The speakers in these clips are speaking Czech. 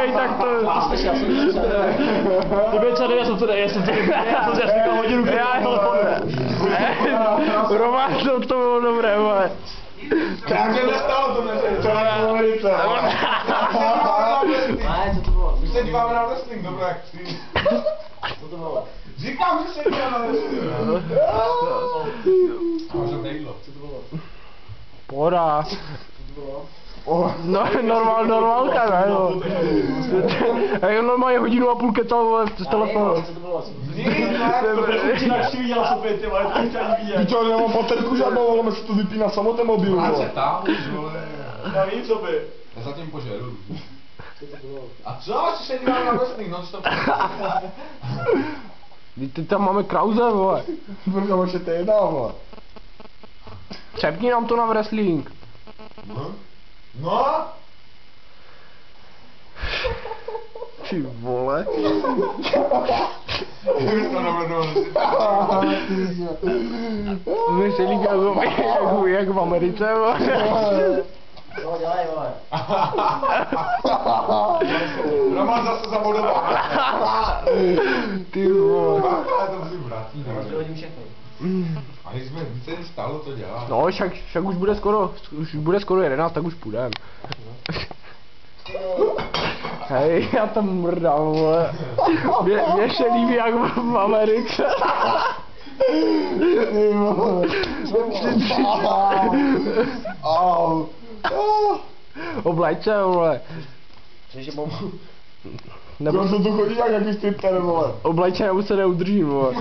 i tak to... Ty by co, já jsem to říkal hodinu k telefonu. Roman, to bylo dobré, vole. Tak se nestalo to neřeš, co na Americe. Co to bylo? My se díváme na wrestling, dobré jak ty. Co to bylo? Říkám, že se dívám na wrestling. Možná nejídlo. Co to bylo? Pohoda. Co to bylo? No, normálka, ne, no. Já normálně hodinu a půl kecal, vole, z telefonu. Co to bylo? Nic, ne, Ty tak viděl sobě, ty vole, to chtěl ani vidět. Ty čo, nemám baterku žádnou, ale mě se to vypí na samotném mobilu, máš se vole. tam už, vole. Já vím, co by. Já zatím požeru. Co to bylo? A co, že se dívám na wrestling, no to... Ty tam máme Krause, vole. Protože vaše to jedná, vole. Třepni nám to na wrestling. No? Ty vole. Už to navrhnul. Mně se líbí jak v Americe, vole. Co dělej, vole? Roman zase zabodoval. Ty vole. Dvakrát to musím vrátit. Já to hodím všechny. A když jsme více než stalo, to dělá. No, však už bude skoro 11, tak už půjdem. Hej, já tam mrdám, vole. Mně se líbí jak v Americe. Ty vole. Au. Obleď se, vole. Cože bombu? Nebo Kdo to tu chodí jak jaký stripter, vole. obleď se, nebo se neudržím, vole.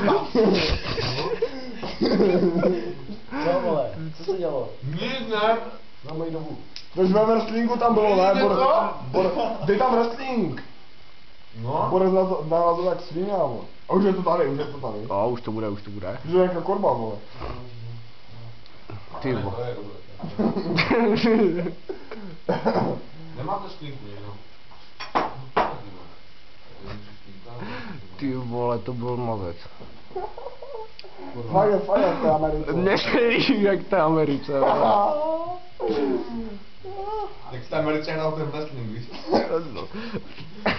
Co, vole? Co se dělo? Nic ne. Na moji dobu. Tož ve wrestlingu tam bylo, ne? Dej tam wrestling. No? Borec nahrazil jak svině, vole. A už je to tady, už je to tady. No, už to bude. Už je jaká korba, vole. Ty Ne, vole. to je dobré. Nemáte sklínku, no? Ty vole, to byl mazec. Fajn, v té Americe. Mně se líbí jak v té Americe, vole. Jak jste Americe hrál ten wrestling, víš?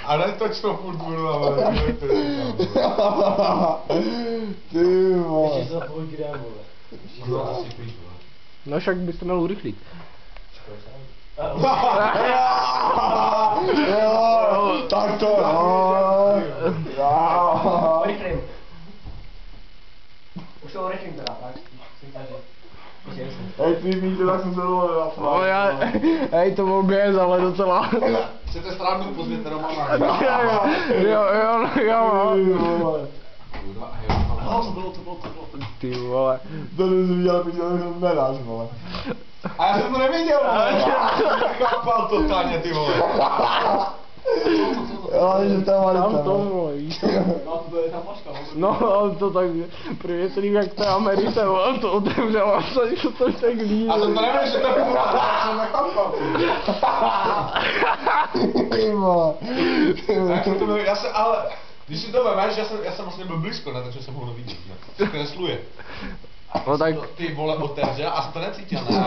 Ale toč to furt budu, ale to je Ty vole. Ještě se za půl jdem, vole. no, asi píš, vole. No však byste měl urychlit. Jo, tak to jo. Urychlím. Už to urychlím teda, tak? Hej, ty víte, tak jsem se dovolil. No hej, to byl běz, ale docela. Chcete strávnu pozvěte Romana? Jo. Kurva, No, co bylo? Ty vole. To jsem viděl, že to nedáš, vole. A já jsem to neviděl, vole. Chápal totálně, ty vole. Jo, že to má Tam to, vole, víš. No, ale to tak, prvně se líbí jak v té Americe, vole, to otevřela a to tak líbí. A jsem to nevěděl, že to je půl, já jsem nechápal. Ty vole. Já se, ale, když si to vemeš, já jsem vlastně byl blízko, ne, takže jsem ho neviděl, ne? Kresluje. No tak, Ty vole otevřel a jsem to necítil, ne?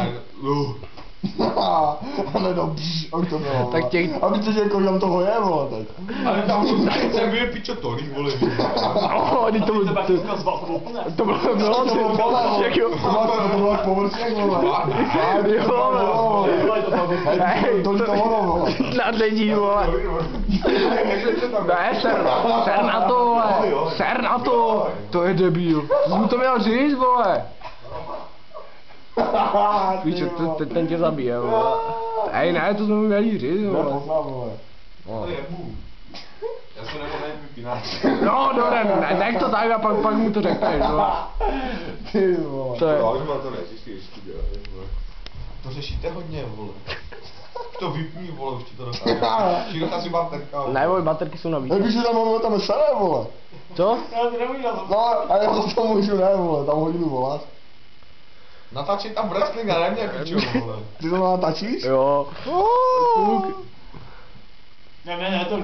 A ne, no, už to bylo, Tak těch- A víte, že kolik tam toho je, vole, teď. Ale tam jsem byl pičo tolik, vole, víš. no, teď to bylo, To bylo bolé, jak jo. To bylo površek, vole. Jo, hej, To ono, vole. nadledí, vole. Ne, ser na to, vole, ser na to, to je debil. Jsi mu to měl říct, vole. Víš, ten tě zabije, vole. Hej, ne, to jsme mu měli říct, vole. Nepoznám, vole. Já se nemohu vypínat. No, dobré, nech to tak a pak mu to řekneš, vole. Ty vole. To je, už má to neřešíš, vole. To řešíte hodně, vole. To vypní, vole, už ti to dokáže. Široká si baterka. ne, vole, baterky jsou navíc. Hej, víš, že tam máme tam staré, vole. Co? No, a já to můžu, ne, vole, tam hodinu volat. Natáčet tam wrestling a ne mě, pičo, vole. Ty to natáčíš? Jo. Ne, to